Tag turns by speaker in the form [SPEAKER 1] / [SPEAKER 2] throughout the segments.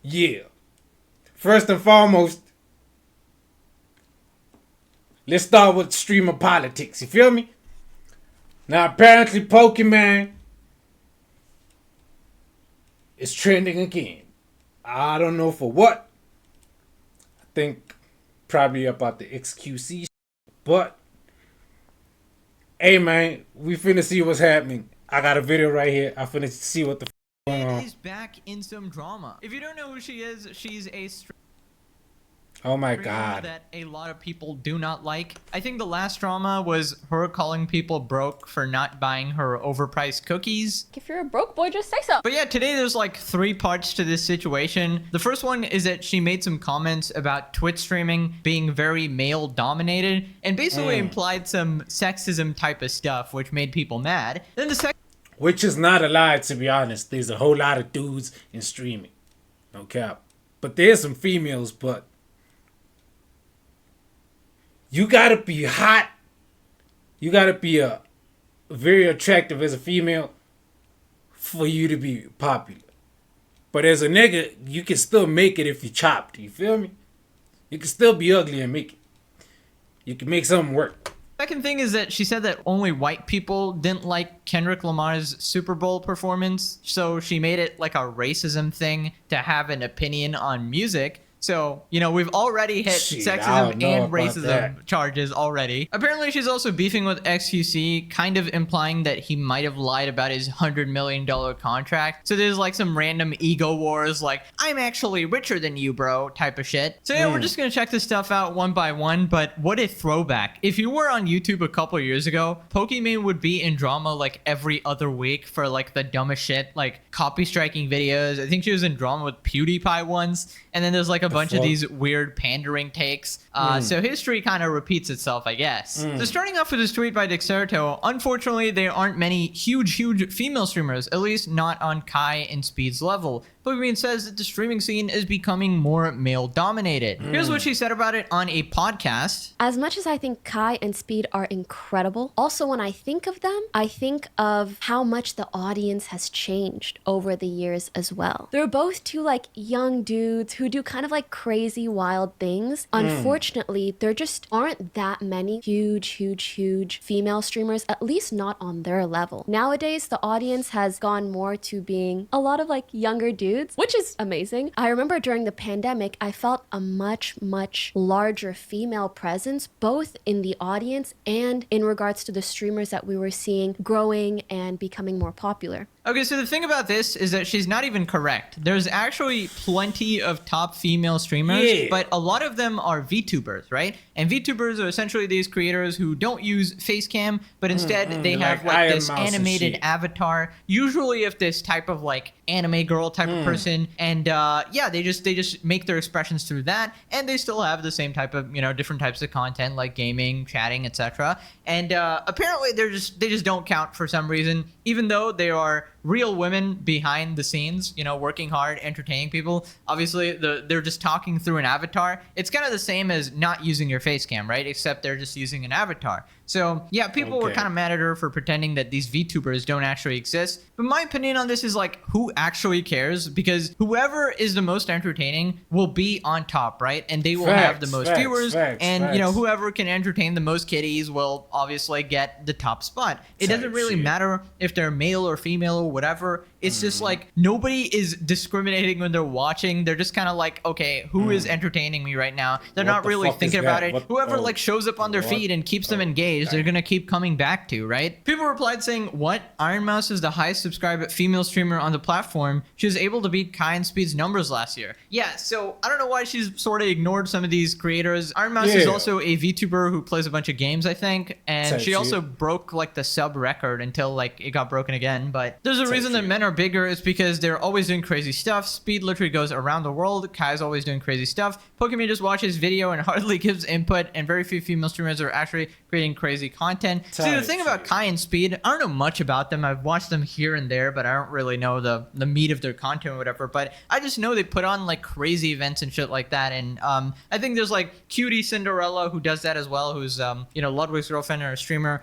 [SPEAKER 1] Yeah. First and foremost, let's start with streamer politics. You feel me? Now, apparently, Pokimane is trending again. I don't know for what. I think probably about the XQC. But, hey, man, we finna see what's happening. I got a video right here. I finna see what the going on.
[SPEAKER 2] Is back in some drama. If you don't know who she is, she's a
[SPEAKER 1] Oh my
[SPEAKER 2] streamer
[SPEAKER 1] god.
[SPEAKER 2] that a lot of people do not like. I think the last drama was her calling people broke for not buying her overpriced cookies.
[SPEAKER 3] If you're a broke boy, just say so.
[SPEAKER 2] But yeah, today there's like 3 parts to this situation. The first one is that she made some comments about Twitch streaming being very male dominated and basically implied some sexism type of stuff, which made people mad. Then the second,
[SPEAKER 1] Which is not a lie, to be honest. There's a whole lot of dudes in streaming. No cap. But there's some females, but you gotta be hot. You gotta be very attractive as a female for you to be popular. But as a nigga, you can still make it if you chopped. You feel me? You can still be ugly and make it. You can make something work.
[SPEAKER 2] second thing is that she said that only white people didn't like Kendrick Lamar's Super Bowl performance, so she made it like a racism thing to have an opinion on music. So, you know, we've already hit
[SPEAKER 1] Shit, I don't
[SPEAKER 2] sexism
[SPEAKER 1] know
[SPEAKER 2] and
[SPEAKER 1] about
[SPEAKER 2] racism
[SPEAKER 1] that.
[SPEAKER 2] charges already. Apparently, she's also beefing with XQC, kind of implying that he might have lied about his $100 million contract. So there's like some random ego wars, like, I'm actually richer than you, bro, type of shit. So yeah, we're just gonna check this stuff out one by one, but what a throwback. If you were on YouTube a couple years ago, Pokimane would be in drama like every other week for like the dumbest shit, like copy striking videos. I think she was in drama with PewDiePie once, and then there's like a bunch of these weird pandering takes. So history kind of repeats itself, I guess. So starting off with this tweet by Dexerto, unfortunately, there aren't many huge female streamers, at least not on Kai and Speed's level. Pokimane says that the streaming scene is becoming more male-dominated. Here's what she said about it on a podcast.
[SPEAKER 3] As much as I think Kai and Speed are incredible, also when I think of them, I think of how much the audience has changed over the years as well. They're both two like young dudes who do kind of like crazy wild things. Unfortunately, there just aren't that many huge female streamers, at least not on their level. Nowadays, the audience has gone more to being a lot of like younger dudes, which is amazing. I remember during the pandemic, I felt a much larger female presence, both in the audience and in regards to the streamers that we were seeing growing and becoming more popular.
[SPEAKER 2] Okay, so the thing about this is that she's not even correct. There's actually plenty of top female streamers, but a lot of them are VTubers, right? And VTubers are essentially these creators who don't use face cam, but instead they have like this animated avatar, usually of this type of like anime girl type of person. And yeah, they just make their expressions through that, and they still have the same type of, you know, different types of content like gaming, chatting, etc. And apparently they just don't count for some reason, even though they are real women behind the scenes, you know, working hard, entertaining people. Obviously, they're just talking through an avatar. It's kind of the same as not using your face cam, right? Except they're just using an avatar. So yeah, people were kind of mad at her for pretending that these VTubers don't actually exist. But my opinion on this is like, who actually cares? Because whoever is the most entertaining will be on top, right? And they will have the most viewers. And you know, whoever can entertain the most kiddies will obviously get the top spot. It doesn't really matter if they're male or female or whatever. It's just like nobody is discriminating when they're watching. They're just kind of like, okay, who is entertaining me right now? They're not really thinking about it. Whoever like shows up on their feed and keeps them engaged, they're gonna keep coming back to, right? People replied saying, what? Iron Mouse is the highest subscribed female streamer on the platform. She was able to beat Kai and Speed's numbers last year. Yeah, so I don't know why she's sort of ignored some of these creators. Iron Mouse is also a VTuber who plays a bunch of games, I think, and she also broke like the sub record until like it got broken again. But there's a reason that men are bigger. It's because they're always doing crazy stuff. Speed literally goes around the world. Kai's always doing crazy stuff. Pokimane just watches video and hardly gives input, and very few female streamers are actually creating crazy content. See, the thing about Kai and Speed, I don't know much about them. I've watched them here and there, but I don't really know the meat of their content or whatever. But I just know they put on like crazy events and shit like that. And I think there's like Cutie Cinderella who does that as well, who's you know, Ludwig's girlfriend or a streamer.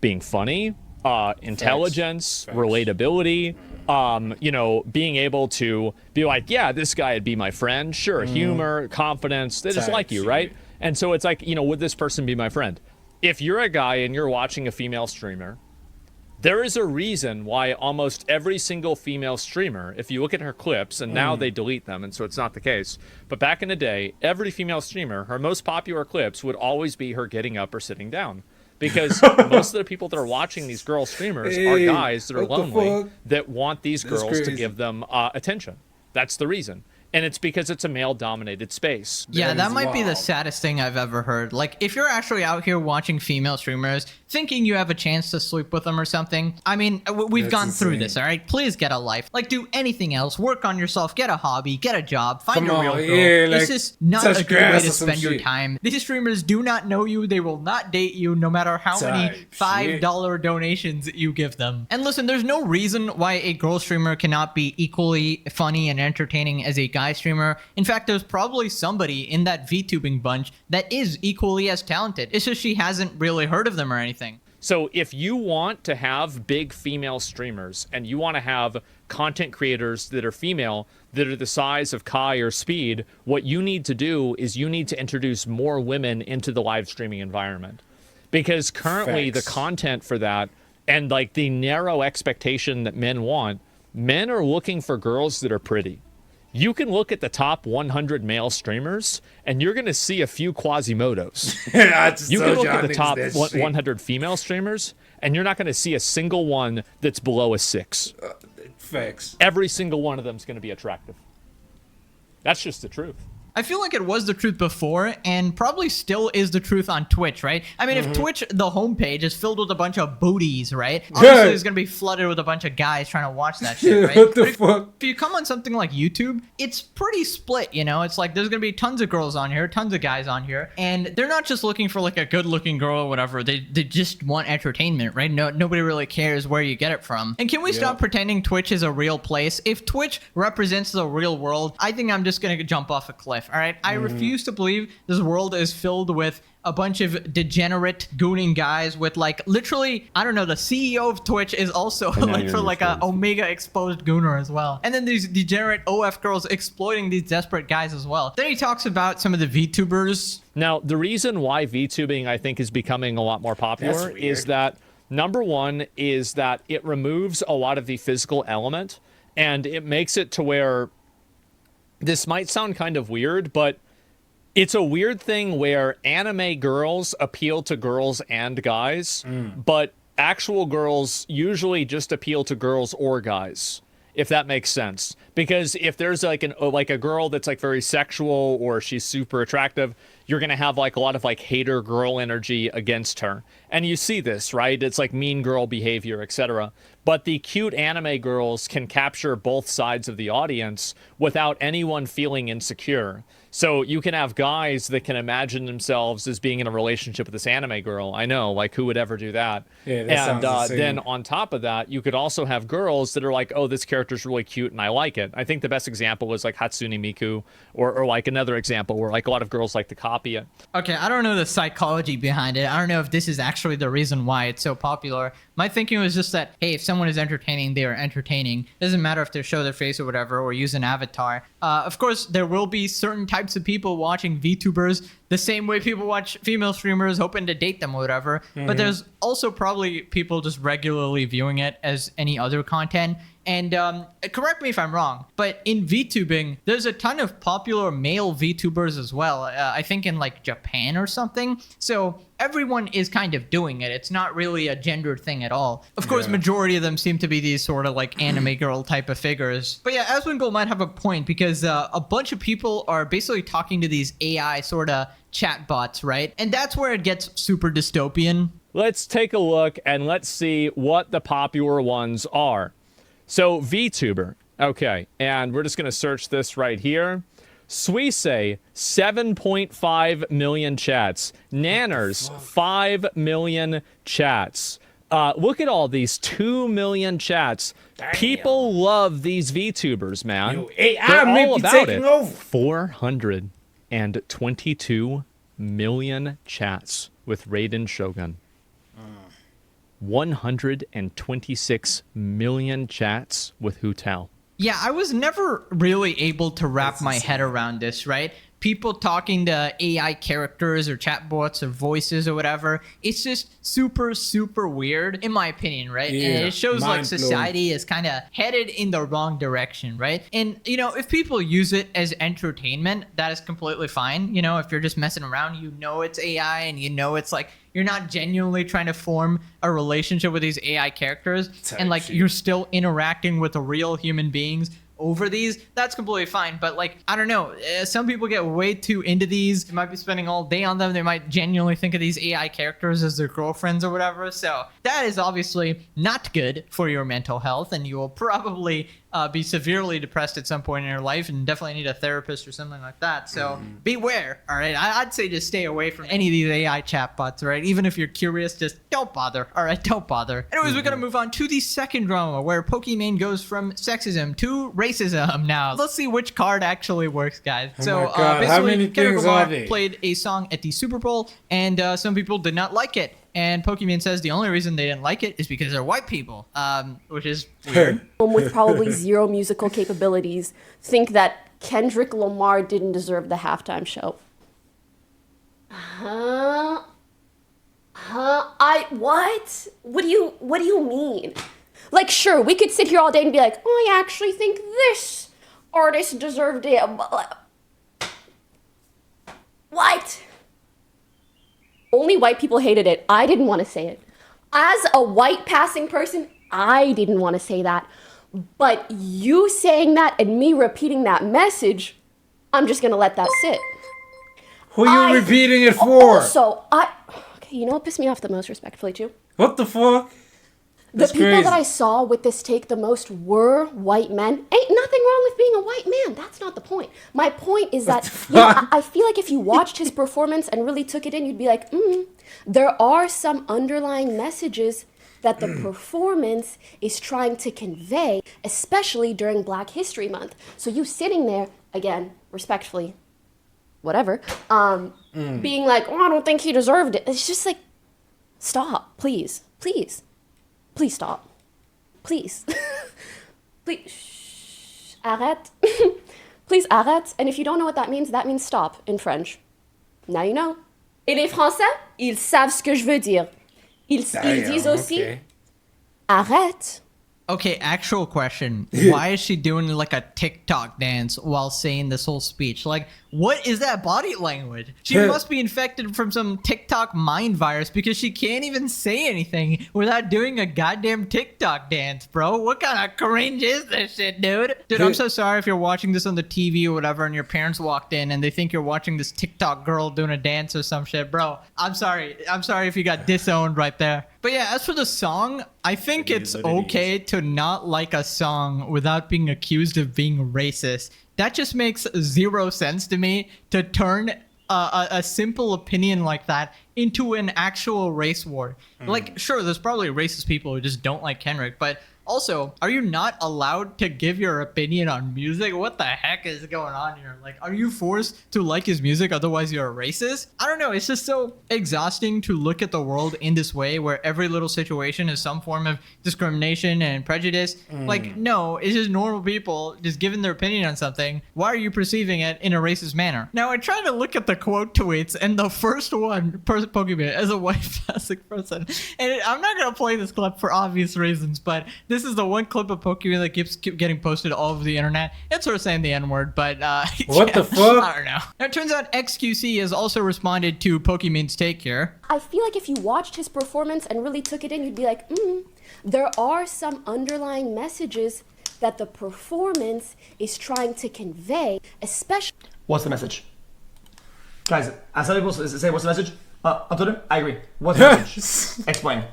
[SPEAKER 4] being funny, intelligence, relatability, being able to be like, yeah, this guy would be my friend. Sure, humor, confidence, they just like you, right? And so it's like, would this person be my friend? If you're a guy and you're watching a female streamer, there is a reason why almost every single female streamer, if you look at her clips, and now they delete them, and so it's not the case, but back in the day, every female streamer, her most popular clips would always be her getting up or sitting down. Because most of the people that are watching these girl streamers are guys that are lonely that want these girls to give them attention. That's the reason. And it's because it's a male-dominated space.
[SPEAKER 2] Yeah, that might be the saddest thing I've ever heard. Like, if you're actually out here watching female streamers, thinking you have a chance to sleep with them or something, I mean, we've gone through this, all right? Please get a life. Like, do anything else. Work on yourself. Get a hobby. Get a job. Find a real girl.
[SPEAKER 1] Yeah,
[SPEAKER 2] it's just not a good way to spend your time. These streamers do not know you. They will not date you, no matter how many $5 donations you give them. And listen, there's no reason why a girl streamer cannot be equally funny and entertaining as a guy streamer. In fact, there's probably somebody in that VTubing bunch that is equally as talented. It's just she hasn't really heard of them or anything.
[SPEAKER 4] So if you want to have big female streamers and you want to have content creators that are female that are the size of Kai or Speed, what you need to do is you need to introduce more women into the live streaming environment. Because currently the content for that and like the narrow expectation that men want, men are looking for girls that are pretty. You can look at the top 100 male streamers, and you're going to see a few Quasimodos. You can look at the top 100 female streamers, and you're not going to see a single one that's below a 6.
[SPEAKER 1] Facts.
[SPEAKER 4] Every single one of them is going to be attractive. That's just the truth.
[SPEAKER 2] I feel like it was the truth before, and probably still is the truth on Twitch, right? I mean, if Twitch, the homepage, is filled with a bunch of booties, right? Obviously, it's going to be flooded with a bunch of guys trying to watch that shit, right?
[SPEAKER 1] What the fuck?
[SPEAKER 2] If you come on something like YouTube, it's pretty split, you know? It's like there's going to be tons of girls on here, tons of guys on here, and they're not just looking for like a good-looking girl or whatever. They just want entertainment, right? Nobody really cares where you get it from. And can we stop pretending Twitch is a real place? If Twitch represents the real world, I think I'm just going to jump off a cliff. All right, I refuse to believe this world is filled with a bunch of degenerate gooning guys with like literally, I don't know, the CEO of Twitch is also like for like a Omega exposed gooner as well. And then these degenerate OF girls exploiting these desperate guys as well. Then he talks about some of the VTubers.
[SPEAKER 4] Now, the reason why VTubing I think is becoming a lot more popular is that number one is that it removes a lot of the physical element and it makes it to where this might sound kind of weird, but it's a weird thing where anime girls appeal to girls and guys, but actual girls usually just appeal to girls or guys, if that makes sense. Because if there's like a girl that's like very sexual or she's super attractive, you're going to have like a lot of like hater girl energy against her. And you see this, right? It's like mean girl behavior, etc. But the cute anime girls can capture both sides of the audience without anyone feeling insecure. So you can have guys that can imagine themselves as being in a relationship with this anime girl. I know, like, who would ever do that?
[SPEAKER 1] Yeah, that sounds insane.
[SPEAKER 4] Then on top of that, you could also have girls that are like, oh, this character's really cute and I like it. I think the best example was like Hatsune Miku or like another example where like a lot of girls like to copy it.
[SPEAKER 2] Okay, I don't know the psychology behind it. I don't know if this is actually the reason why it's so popular. My thinking was just that, hey, if someone is entertaining, they are entertaining. Doesn't matter if they show their face or whatever or use an avatar. Of course, there will be certain types of people watching VTubers the same way people watch female streamers hoping to date them or whatever. But there's also probably people just regularly viewing it as any other content. And correct me if I'm wrong, but in VTubing, there's a ton of popular male VTubers as well. I think in like Japan or something. So everyone is kind of doing it. It's not really a gendered thing at all. Of course, majority of them seem to be these sort of like anime girl type of figures. But yeah, Aswingle might have a point because a bunch of people are basically talking to these AI sort of chatbots, right? And that's where it gets super dystopian.
[SPEAKER 4] Let's take a look and let's see what the popular ones are. So VTuber, okay, and we're just going to search this right here. Suisse, 7.5 million chats. Nanners, 5 million chats. Look at all these 2 million chats. Damn. People love these VTubers, man.
[SPEAKER 1] Yo, AI
[SPEAKER 4] They're
[SPEAKER 1] may
[SPEAKER 4] all
[SPEAKER 1] be
[SPEAKER 4] about
[SPEAKER 1] taking
[SPEAKER 4] it.
[SPEAKER 1] over.
[SPEAKER 4] 422 million chats with Raiden Shogun. 126 million chats with Hootel.
[SPEAKER 2] Yeah, I was never really able to wrap my head around this, right? People talking to AI characters or chatbots or voices or whatever. It's just super, super weird, in my opinion, right?
[SPEAKER 1] Yeah,
[SPEAKER 2] and it shows like
[SPEAKER 1] mind-blowing.
[SPEAKER 2] society is kind of headed in the wrong direction, right? And, you know, if people use it as entertainment, that is completely fine. You know, if you're just messing around, you know it's AI and you know it's like you're not genuinely trying to form a relationship with these AI characters and like
[SPEAKER 1] shit.
[SPEAKER 2] you're still interacting with the real human beings over these, that's completely fine. But like, I don't know, some people get way too into these. They might be spending all day on them. They might genuinely think of these AI characters as their girlfriends or whatever. So that is obviously not good for your mental health, and you will probably be severely depressed at some point in your life and definitely need a therapist or something like that. So beware, all right? I'd say just stay away from any of these AI chatbots, all right? Even if you're curious, just don't bother, all right? Don't bother. Anyways, we're going to move on to the second drama where Pokimane goes from sexism to racism now. Let's see which card actually works, guys.
[SPEAKER 1] Oh
[SPEAKER 2] So
[SPEAKER 1] my God, how many
[SPEAKER 2] Kendrick
[SPEAKER 1] things
[SPEAKER 2] Lamar
[SPEAKER 1] are they?
[SPEAKER 2] played a song at the Super Bowl, and some people did not like it. And Pokimane says the only reason they didn't like it is because they're white people, which is weird.
[SPEAKER 3] With probably zero musical capabilities think that Kendrick Lamar didn't deserve the halftime show. What? What do you mean? Like, sure, we could sit here all day and be like, oh, I actually think this artist deserved it. What? Only white people hated it. I didn't want to say it. As a white passing person, I didn't want to say that. But you saying that and me repeating that message, I'm just going to let that sit.
[SPEAKER 1] Who are you repeating it for?
[SPEAKER 3] Okay, you know what pissed me off the most, respectfully, too?
[SPEAKER 1] What the fuck?
[SPEAKER 3] The
[SPEAKER 1] That's
[SPEAKER 3] people
[SPEAKER 1] crazy.
[SPEAKER 3] that I saw with this take the most were white men. Ain't nothing wrong with being a white man. That's not the point. My point is that I feel like if you watched his performance and really took it in, you'd be like, there are some underlying messages that the performance is trying to convey, especially during Black History Month. So you sitting there, again, respectfully, whatever, being like, oh, I don't think he deserved it. It's just like, stop, please, please. Please stop. Please. Please. Shh. Arrête. Please arrête. And if you don't know what that means stop in French. Now you know. Et les Français, ils savent ce que je veux dire. Ils disent aussi,
[SPEAKER 1] okay.
[SPEAKER 3] arrête.
[SPEAKER 2] Okay, actual question. Why is she doing like a TikTok dance while saying this whole speech? Like, what is that body language? She must be infected from some TikTok mind virus because she can't even say anything without doing a goddamn TikTok dance, bro. What kind of cringe is this shit, dude? Dude, I'm so sorry if you're watching this on the TV or whatever and your parents walked in and they think you're watching this TikTok girl doing a dance or some shit, bro. I'm sorry. I'm sorry if you got disowned right there. But yeah, as for the song, I think it's okay to not like a song without being accused of being racist. That just makes zero sense to me, to turn a simple opinion like that into an actual race war. Like, sure, there's probably racist people who just don't like Kendrick, but also, are you not allowed to give your opinion on music? What the heck is going on here? Like, are you forced to like his music, otherwise you're a racist? I don't know. It's just so exhausting to look at the world in this way, where every little situation is some form of discrimination and prejudice. Like, no, it's just normal people just giving their opinion on something. Why are you perceiving it in a racist manner? Now, I tried to look at the quote tweets, and the first one, Pokimane, as a white passing person, and I'm not going to play this clip for obvious reasons, but this is the one clip of Pokimane that keeps getting posted all over the internet. It's her saying the N-word, but
[SPEAKER 1] What the fuck?
[SPEAKER 2] I don't know. Now, it turns out XQC has also responded to Pokimane's take here.
[SPEAKER 3] I feel like if you watched his performance and really took it in, you'd be like, there are some underlying messages that the performance is trying to convey, especially...
[SPEAKER 5] What's the message? Guys, as some people say, what's the message? On Twitter? I agree. What's the message? Explain.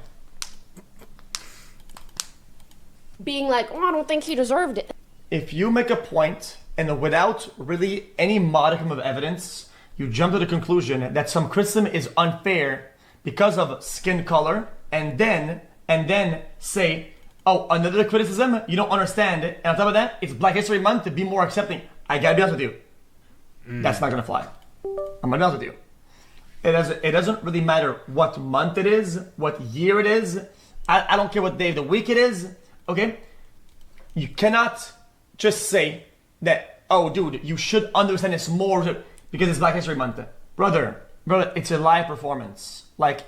[SPEAKER 3] Being like, oh, I don't think he deserved it.
[SPEAKER 5] If you make a point and without really any modicum of evidence, you jump to the conclusion that some criticism is unfair because of skin color, and then say, oh, another criticism, you don't understand it, and on top of that, it's Black History Month, to be more accepting. I gotta be honest with you. That's not gonna fly. I'm gonna be honest with you. It doesn't really matter what month it is, what year it is. I don't care what day of the week it is, okay? You cannot just say that, oh, dude, you should understand this more because it's Black History Month. Brother, it's a live performance. Like,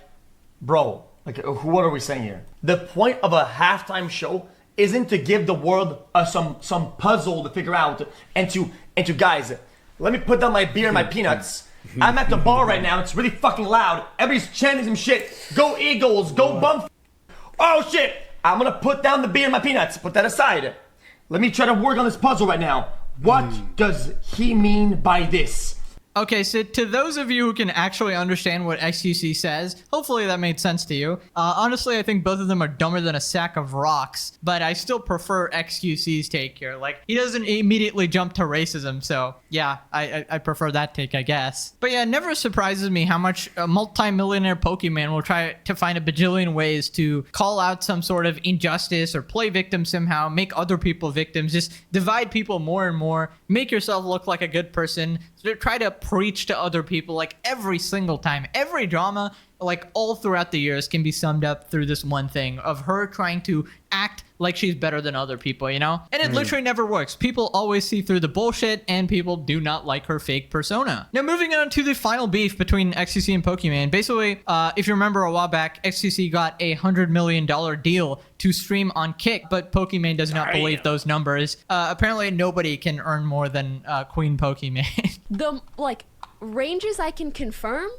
[SPEAKER 5] bro, like, what are we saying here? The point of a halftime show isn't to give the world some puzzle to figure out and to guys, let me put down my beer and my peanuts. I'm at the bar right now. It's really fucking loud. Everybody's chanting some shit. Go Eagles, go bum. Oh shit, I'm gonna put down the beer and my peanuts. Put that aside. Let me try to work on this puzzle right now. What does he mean by this?
[SPEAKER 2] Okay, so to those of you who can actually understand what XQC says, hopefully that made sense to you. Honestly, I think both of them are dumber than a sack of rocks, but I still prefer XQC's take here. Like, he doesn't immediately jump to racism, so yeah, I prefer that take, I guess. But yeah, it never surprises me how much a multi-millionaire Pokimane will try to find a bajillion ways to call out some sort of injustice or play victim somehow, make other people victims, just divide people more and more, make yourself look like a good person, so try to preach to other people like every single time. Every drama, like all throughout the years, can be summed up through this one thing of her trying to act like she's better than other people, you know? And it literally never works. People always see through the bullshit, and people do not like her fake persona. Now, moving on to the final beef between XQC and Pokimane. Basically, if you remember a while back, XQC got a $100 million deal to stream on Kick, but Pokimane does not believe those numbers. Apparently, nobody can earn more than Queen Pokimane.
[SPEAKER 3] The, like, ranges I can confirm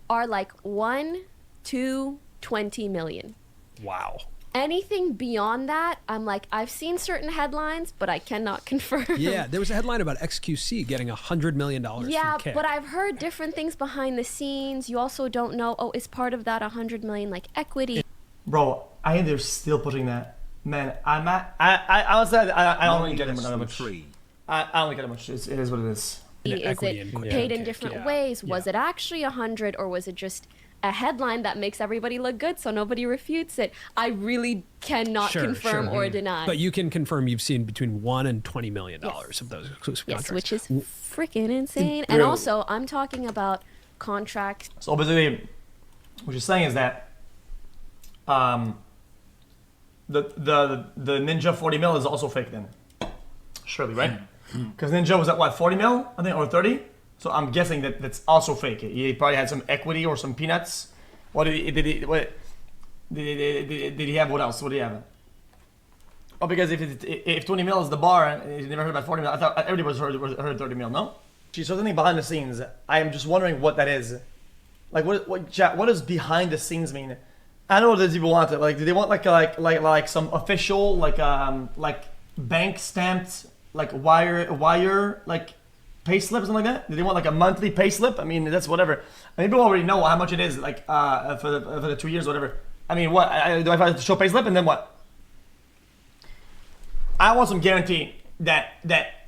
[SPEAKER 3] are like 1 to 20 million.
[SPEAKER 6] Wow.
[SPEAKER 3] Anything beyond that, I'm like, I've seen certain headlines, but I cannot confirm.
[SPEAKER 6] Yeah, there was a headline about XQC getting $100 million
[SPEAKER 3] Yeah,
[SPEAKER 6] from Kick.
[SPEAKER 3] but I've heard different things behind the scenes. You also don't know, oh, is part of that 100 million like equity?
[SPEAKER 5] Bro, I think they're still putting that. Man, I honestly, I don't really get it much. I don't really get it much. It is what it is.
[SPEAKER 3] Is it paid in different ways? Was it actually 100, or was it just a headline that makes everybody look good so nobody refutes it? I really cannot confirm or deny.
[SPEAKER 6] But you can confirm you've seen between $1 and $20 million of those exclusive contracts.
[SPEAKER 3] Which is freaking insane. And also, I'm talking about contracts.
[SPEAKER 5] So basically, what you're saying is that the Ninja 40 mil is also fake then. Surely, right? Because Ninja was at what, 40 mil, I think, or 30? So I'm guessing that that's also fake. He probably had some equity or some peanuts. What did he have? What else? What did he have? Oh, because if 20 mil is the bar, and you never heard about 40 mil, I thought everybody heard 30 mil, no? So something behind the scenes. I am just wondering what that is. Like, what does behind the scenes mean? I know what these people want. Like, do they want like some official like bank stamped like wire like pay slip or something like that? Do they want like a monthly pay slip? I mean, that's whatever. I mean, people already know how much it is, like for the 2 years, whatever. I mean, what do I have to show pay slip and then what? I want some guarantee that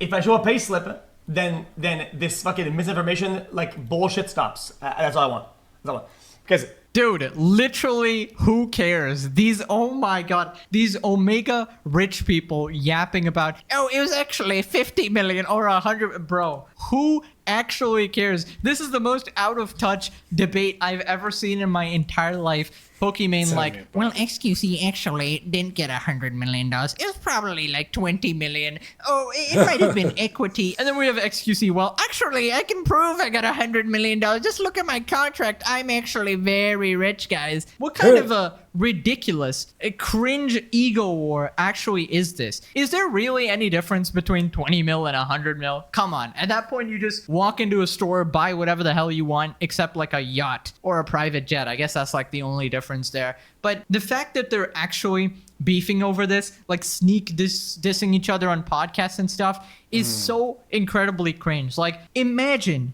[SPEAKER 5] if I show a pay slip, then this fucking misinformation like bullshit stops. That's all I want. That's all I want. Because
[SPEAKER 2] dude, literally, who cares? These, oh my god, these Omega rich people yapping about, oh, it was actually 50 million or 100, bro. Who actually cares? This is the most out of touch debate I've ever seen in my entire life. Pokimane like, well, XQC actually didn't get $100 million. It was probably like 20 million. Oh, it might have been equity. And then we have XQC. Well, actually, I can prove I got $100 million. Just look at my contract. I'm actually very rich, guys. What kind of a ridiculous, a cringe ego war actually is this? Is there really any difference between 20 mil and 100 mil? Come on. At that point, you just walk into a store, buy whatever the hell you want, except like a yacht or a private jet. I guess that's like the only difference there. But the fact that they're actually beefing over this, like dissing each other on podcasts and stuff, is so incredibly cringe. Like, imagine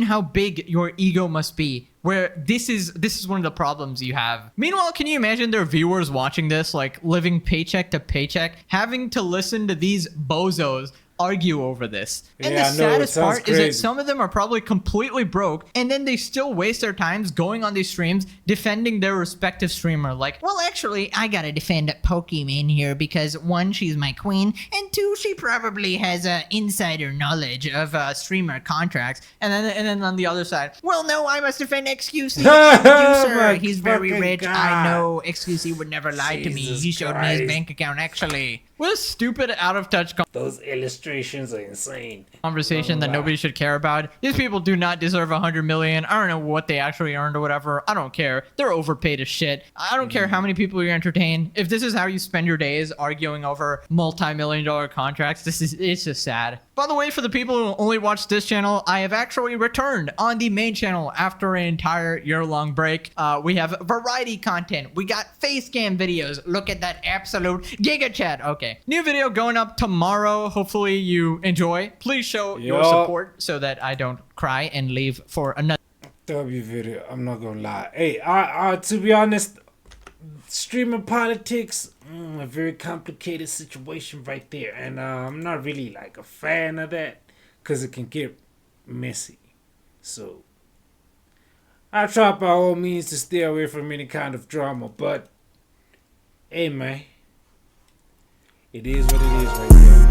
[SPEAKER 2] how big your ego must be, where this is one of the problems you have. Meanwhile, can you imagine their viewers watching this, like living paycheck to paycheck, having to listen to these bozos argue over this. And
[SPEAKER 1] Yeah,
[SPEAKER 2] the
[SPEAKER 1] I know, it
[SPEAKER 2] saddest
[SPEAKER 1] sounds
[SPEAKER 2] part is that
[SPEAKER 1] crazy.
[SPEAKER 2] some of them are probably completely broke, and then they still waste their times going on these streams defending their respective streamer. Like, well, actually, I gotta defend Pokimane here because one, she's my queen, and two, she probably has insider knowledge of streamer contracts. And then on the other side, well, no, I must defend XQC.
[SPEAKER 1] Oh my
[SPEAKER 2] He's very
[SPEAKER 1] fucking
[SPEAKER 2] rich.
[SPEAKER 1] God.
[SPEAKER 2] I know XQC would never lie to me.
[SPEAKER 1] Jesus
[SPEAKER 2] He showed me his
[SPEAKER 1] Christ.
[SPEAKER 2] bank account actually. What a stupid, out of touch
[SPEAKER 1] Those illustrations are insane.
[SPEAKER 2] conversation that nobody should care about. These people do not deserve 100 million. I don't know what they actually earned or whatever. I don't care. They're overpaid as shit. I don't care how many people you entertain. If this is how you spend your days arguing over multi-million-dollar contracts, it's just sad. By the way, for the people who only watch this channel, I have actually returned on the main channel after an entire year-long break. We have variety content. We got face cam videos. Look at that absolute giga chat. Okay. New video going up tomorrow. Hopefully you enjoy. Please show your
[SPEAKER 1] Yup.
[SPEAKER 2] support so that I don't cry and leave for another
[SPEAKER 1] W video. I'm not gonna lie. Hey, to be honest, streamer politics, a very complicated situation right there, and I'm not really like a fan of that because it can get messy. So I try by all means to stay away from any kind of drama, but hey, man, it is what it is right there.